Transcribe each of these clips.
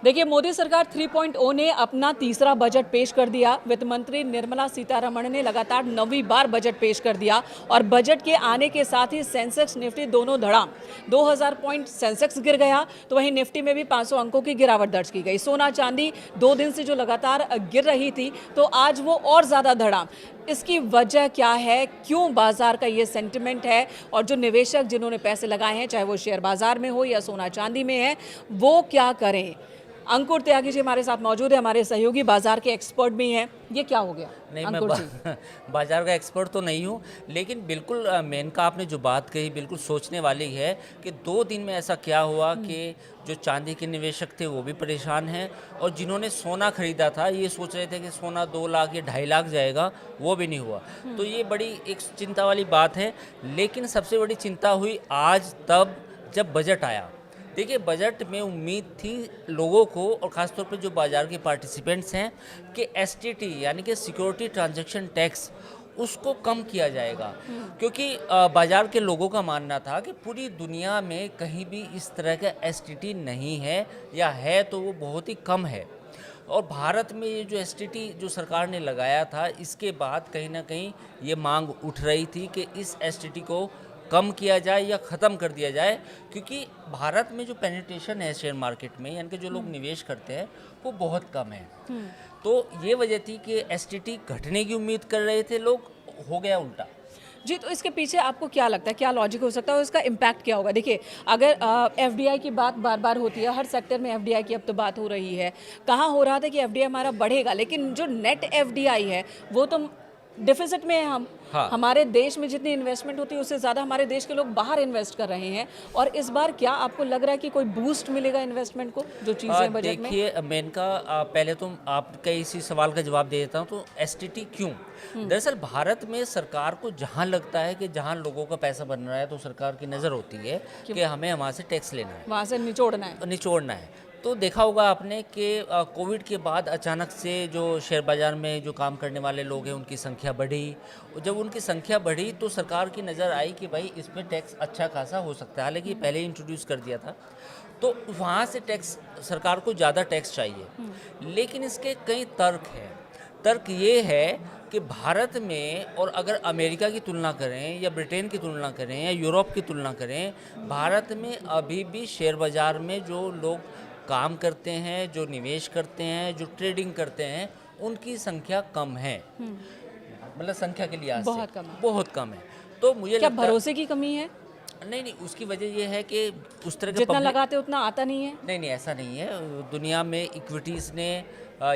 देखिए, मोदी सरकार 3.0 ने अपना तीसरा बजट पेश कर दिया। वित्त मंत्री निर्मला सीतारमण ने लगातार 9वीं बार बजट पेश कर दिया और बजट के आने के साथ ही सेंसेक्स निफ्टी दोनों धड़ाम 2000 पॉइंट सेंसेक्स गिर गया, तो वहीं निफ्टी में भी 500 अंकों की गिरावट दर्ज की गई। सोना चांदी 2 दिन से जो लगातार गिर रही थी, तो आज वो और ज़्यादा धड़ाम। इसकी वजह क्या है, क्यों बाजार का ये सेंटिमेंट है, और जो निवेशक जिन्होंने पैसे लगाए हैं, चाहे वो शेयर बाजार में हो या सोना चांदी में है, वो क्या करें? अंकुर त्यागी जी हमारे साथ मौजूद है, हमारे सहयोगी बाजार के एक्सपर्ट भी हैं। ये क्या हो गया नहीं, अंकुर जी? बाजार का एक्सपर्ट तो नहीं हूँ, लेकिन बिल्कुल मेनका आपने जो बात कही बिल्कुल सोचने वाली है कि 2 दिन में ऐसा क्या हुआ कि जो चांदी के निवेशक थे वो भी परेशान हैं, और जिन्होंने सोना खरीदा था ये सोच रहे थे कि सोना 2 लाख या 2.5 लाख जाएगा, वो भी नहीं हुआ। तो ये बड़ी एक चिंता वाली बात है। लेकिन सबसे बड़ी चिंता हुई आज तब जब बजट आया। देखिए, बजट में उम्मीद थी लोगों को, और ख़ासतौर पे जो बाज़ार के पार्टिसिपेंट्स हैं, कि एसटीटी यानी कि सिक्योरिटी ट्रांजैक्शन टैक्स उसको कम किया जाएगा। क्योंकि बाज़ार के लोगों का मानना था कि पूरी दुनिया में कहीं भी इस तरह का एसटीटी नहीं है, या है तो वो बहुत ही कम है। और भारत में ये जो एसटीटी जो सरकार ने लगाया था, इसके बाद कहीं ना कहीं ये मांग उठ रही थी कि इस एसटीटी को कम किया जाए या ख़त्म कर दिया जाए, क्योंकि भारत में जो पेनिट्रेशन है शेयर मार्केट में, यानी कि जो लोग निवेश करते हैं वो बहुत कम है। तो ये वजह थी कि एसटीटी घटने की उम्मीद कर रहे थे लोग, हो गया उल्टा। जी, तो इसके पीछे आपको क्या लगता है, क्या लॉजिक हो सकता है और इसका इम्पैक्ट क्या होगा? देखिए, अगर एफडीआई की बात बार बार होती है, हर सेक्टर में एफडीआई की अब तो बात हो रही है। कहाँ हो रहा था कि एफडीआई हमारा बढ़ेगा, लेकिन जो नेट एफडीआई है वो तो डिफिसिट में है। हाँ, हमारे देश में जितनी इन्वेस्टमेंट होती है उससे ज़्यादा हमारे देश के लोग बाहर इन्वेस्ट कर रहे हैं। और इस बार क्या आपको लग रहा है कि कोई बूस्ट मिलेगा इन्वेस्टमेंट को, जो चीज़ें बजट में? देखिए, मेनका पहले तो आपका इसी सवाल का जवाब दे देता हूँ। तो एसटीटी क्यों? दरअसल भारत में सरकार को जहाँ लगता है कि जहाँ लोगों का पैसा बन रहा है, तो सरकार की नज़र होती है कि हमें वहाँ से टैक्स लेना है, वहाँ से निचोड़ना है। निचोड़ना है। तो देखा होगा आपने कि कोविड के बाद अचानक से जो शेयर बाज़ार में जो काम करने वाले लोग हैं उनकी संख्या बढ़ी। जब उनकी संख्या बढ़ी तो सरकार की नज़र आई कि भाई इसमें टैक्स अच्छा खासा हो सकता है, हालांकि पहले ही इंट्रोड्यूस कर दिया था। तो वहाँ से टैक्स, सरकार को ज़्यादा टैक्स चाहिए। लेकिन इसके कई तर्क हैं। तर्क ये है कि भारत में, और अगर अमेरिका की तुलना करें या ब्रिटेन की तुलना करें या यूरोप की तुलना करें, भारत में अभी भी शेयर बाज़ार में जो लोग काम करते हैं, जो निवेश करते हैं, जो ट्रेडिंग करते हैं, उनकी संख्या कम है। मतलब संख्या के लिहाज से बहुत कम है। बहुत कम है। तो मुझे क्या लगता भरोसे की कमी है? नहीं, उसकी वजह ये है कि उस तरह के जितना लगाते उतना आता नहीं है। नहीं, ऐसा नहीं है। दुनिया में इक्विटीज़ ने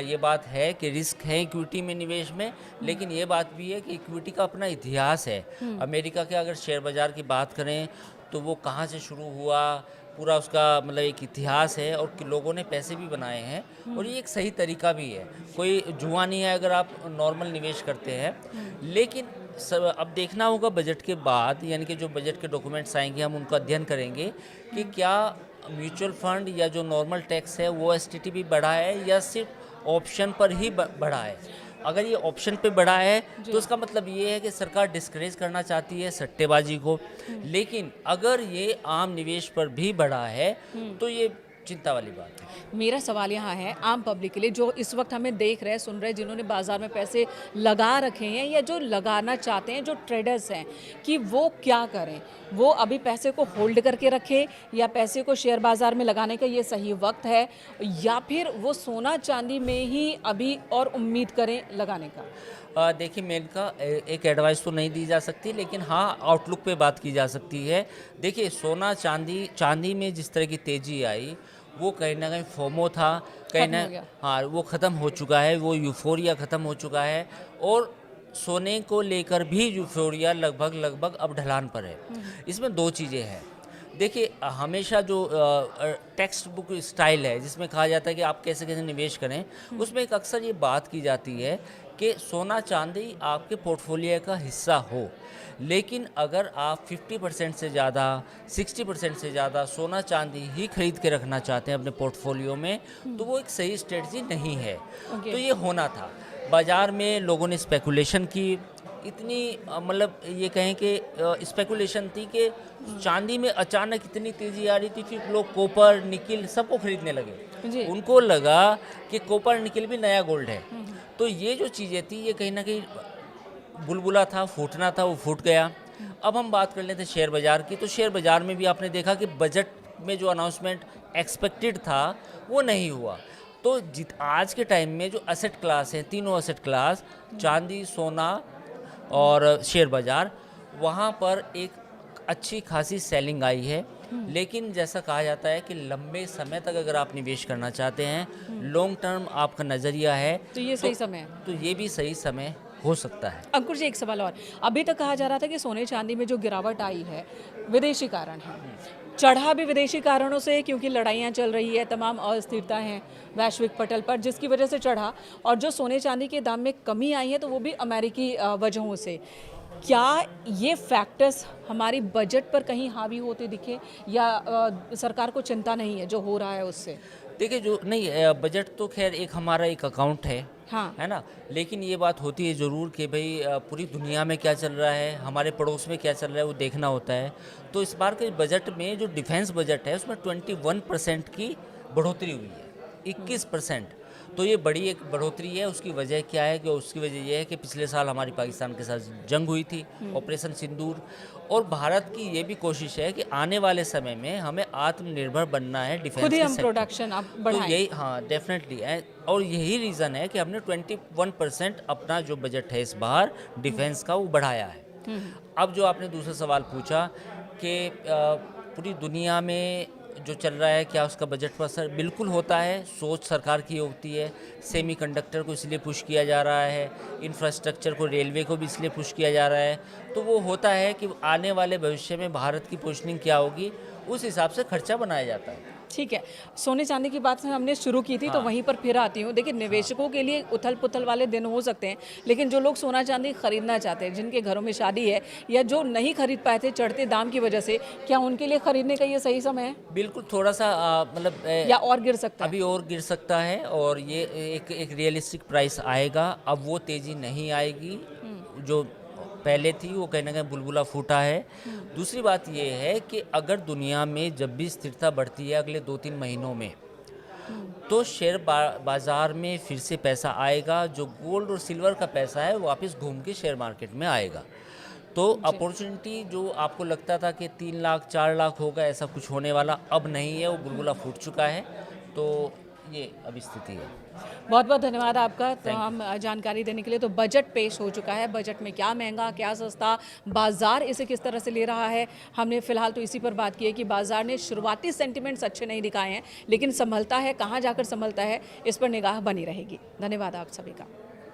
ये बात है कि रिस्क है इक्विटी में निवेश में, लेकिन ये बात भी है कि इक्विटी का अपना इतिहास है। अमेरिका के अगर शेयर बाज़ार की बात करें तो वो कहाँ से शुरू हुआ, पूरा उसका मतलब एक इतिहास है, और कि लोगों ने पैसे भी बनाए हैं, और ये एक सही तरीका भी है। कोई जुआ नहीं है अगर आप नॉर्मल निवेश करते हैं। लेकिन सब अब देखना होगा बजट के बाद, यानी कि जो बजट के डॉक्यूमेंट्स आएंगे हम उनका अध्ययन करेंगे कि क्या म्यूचुअल फंड या जो नॉर्मल टैक्स है वो एसटीटी भी बढ़ा है या सिर्फ ऑप्शन पर ही बढ़ा है। अगर ये ऑप्शन पे बढ़ा है तो इसका मतलब ये है कि सरकार डिस्करेज करना चाहती है सट्टेबाजी को। लेकिन अगर ये आम निवेश पर भी बढ़ा है तो ये चिंता वाली बात है। मेरा सवाल यहाँ है आम पब्लिक के लिए, जो इस वक्त हमें देख रहे हैं, सुन रहे हैं, जिन्होंने बाजार में पैसे लगा रखे हैं या जो लगाना चाहते हैं, जो ट्रेडर्स हैं, कि वो क्या करें? वो अभी पैसे को होल्ड करके रखें, या पैसे को शेयर बाजार में लगाने का ये सही वक्त है, या फिर वो सोना चांदी में ही अभी और उम्मीद करें लगाने का? देखिए, मेन का एक एडवाइस तो नहीं दी जा सकती, लेकिन हाँ आउटलुक पे बात की जा सकती है। देखिए, सोना चांदी में जिस तरह की तेज़ी आई, वो कहीं ना कहीं फोमो था, कहीं खत्म ना, हो गया। हाँ वो ख़त्म हो चुका है, वो यूफोरिया ख़त्म हो चुका है। और सोने को लेकर भी यूफोरिया लगभग अब ढलान पर है। इसमें 2 चीज़ें हैं। देखिए, हमेशा जो टेक्स्ट बुक स्टाइल है जिसमें कहा जाता है कि आप कैसे कैसे निवेश करें, उसमें एक अक्सर ये बात की जाती है कि सोना चांदी आपके पोर्टफोलियो का हिस्सा हो, लेकिन अगर आप 50% से ज़्यादा, 60% से ज़्यादा सोना चांदी ही खरीद के रखना चाहते हैं अपने पोर्टफोलियो में, तो वो एक सही स्ट्रेटजी नहीं है। ओके। तो ये होना था। बाज़ार में लोगों ने स्पेकुलेशन की, इतनी मतलब ये कहें कि स्पेकुलेशन थी कि चांदी में अचानक इतनी तेज़ी आ रही थी, फिर लोग कॉपर, निकिल सबको खरीदने लगे। जी। उनको लगा कि कॉपर निकल भी नया गोल्ड है। तो ये जो चीज़ें थी ये कहीं ना कहीं बुलबुला था, फूटना था, वो फूट गया। अब हम बात कर लेते हैं शेयर बाज़ार की। तो शेयर बाज़ार में भी आपने देखा कि बजट में जो अनाउंसमेंट एक्सपेक्टेड था वो नहीं हुआ। तो आज के टाइम में जो असेट क्लास हैं, तीनों असेट क्लास, चांदी, सोना और शेयर बाज़ार, वहाँ पर एक अच्छी खासी सेलिंग आई है। लेकिन जैसा कहा जाता है कि लंबे समय तक अगर आप निवेश करना चाहते हैं, लॉन्ग टर्म आपका नज़रिया है, तो ये सही समय है। तो ये भी सही समय हो सकता है। अंकुर जी, एक सवाल और। अभी तक कहा जा रहा था कि सोने चांदी में जो गिरावट आई है विदेशी कारण है, चढ़ा भी विदेशी कारणों से, क्योंकि लड़ाइयाँ चल रही है, तमाम अस्थिरता हैं वैश्विक पटल पर, जिसकी वजह से चढ़ा। और जो सोने चांदी के दाम में कमी आई है तो वो भी अमेरिकी वजहों से। क्या ये फैक्टर्स हमारी बजट पर कहीं हावी होते दिखे, या सरकार को चिंता नहीं है जो हो रहा है उससे? देखिए, जो नहीं बजट तो खैर एक हमारा एक अकाउंट हाँ। है ना। लेकिन ये बात होती है ज़रूर कि भाई पूरी दुनिया में क्या चल रहा है, हमारे पड़ोस में क्या चल रहा है, वो देखना होता है। तो इस बार के बजट में जो डिफेंस बजट है उसमें 21% की बढ़ोतरी हुई है, 21%। तो ये बड़ी एक बढ़ोतरी है। उसकी वजह क्या है? कि उसकी वजह ये है कि पिछले साल हमारी पाकिस्तान के साथ जंग हुई थी, ऑपरेशन सिंदूर। और भारत की ये भी कोशिश है कि आने वाले समय में हमें आत्मनिर्भर बनना है डिफेंस खुद ही के हम सेक्टर। प्रोडक्शन अब तो बढ़ाएं। यही, हाँ, डेफिनेटली है। और यही रीज़न है कि हमने 21% अपना जो बजट है इस बार डिफेंस का वो बढ़ाया है। अब जो आपने दूसरा सवाल पूछा कि पूरी दुनिया में जो चल रहा है क्या उसका बजट पर असर, बिल्कुल होता है। सोच सरकार की होती है। सेमीकंडक्टर को इसलिए पुश किया जा रहा है, इंफ्रास्ट्रक्चर को, रेलवे को भी इसलिए पुश किया जा रहा है। तो वो होता है कि आने वाले भविष्य में भारत की पोजीशनिंग क्या होगी, उस हिसाब से खर्चा बनाया जाता है। ठीक है, सोने चांदी की बात से हमने शुरू की थी, तो हाँ। वहीं पर फिर आती हूँ। देखिए, निवेशकों के लिए उथल पुथल वाले दिन हो सकते हैं, लेकिन जो लोग सोना चांदी खरीदना चाहते हैं, जिनके घरों में शादी है, या जो नहीं खरीद पाए थे चढ़ते दाम की वजह से, क्या उनके लिए खरीदने का ये सही समय है, बिल्कुल, थोड़ा सा मतलब या और गिर सकता है? अभी और गिर सकता है। और ये एक रियलिस्टिक प्राइस आएगा। अब वो तेज़ी नहीं आएगी जो पहले थी, वो कहीं ना कहीं बुलबुला फूटा है। दूसरी बात ये है कि अगर दुनिया में जब भी स्थिरता बढ़ती है अगले 2-3 महीनों में, तो शेयर बाज़ार में फिर से पैसा आएगा। जो गोल्ड और सिल्वर का पैसा है वो वापस घूम के शेयर मार्केट में आएगा। तो अपॉर्चुनिटी जो आपको लगता था कि 3 लाख 4 लाख होगा, ऐसा कुछ होने वाला अब नहीं है, वो बुलबुला फूट चुका है। तो ये अभी स्थिति है। बहुत बहुत धन्यवाद आपका Thank you. तमाम जानकारी देने के लिए। तो बजट पेश हो चुका है, बजट में क्या महंगा क्या सस्ता, बाजार इसे किस तरह से ले रहा है, हमने फिलहाल तो इसी पर बात की है कि बाजार ने शुरुआती सेंटिमेंट्स अच्छे नहीं दिखाए हैं, लेकिन संभलता है, कहाँ जाकर संभलता है, इस पर निगाह बनी रहेगी। धन्यवाद आप सभी का।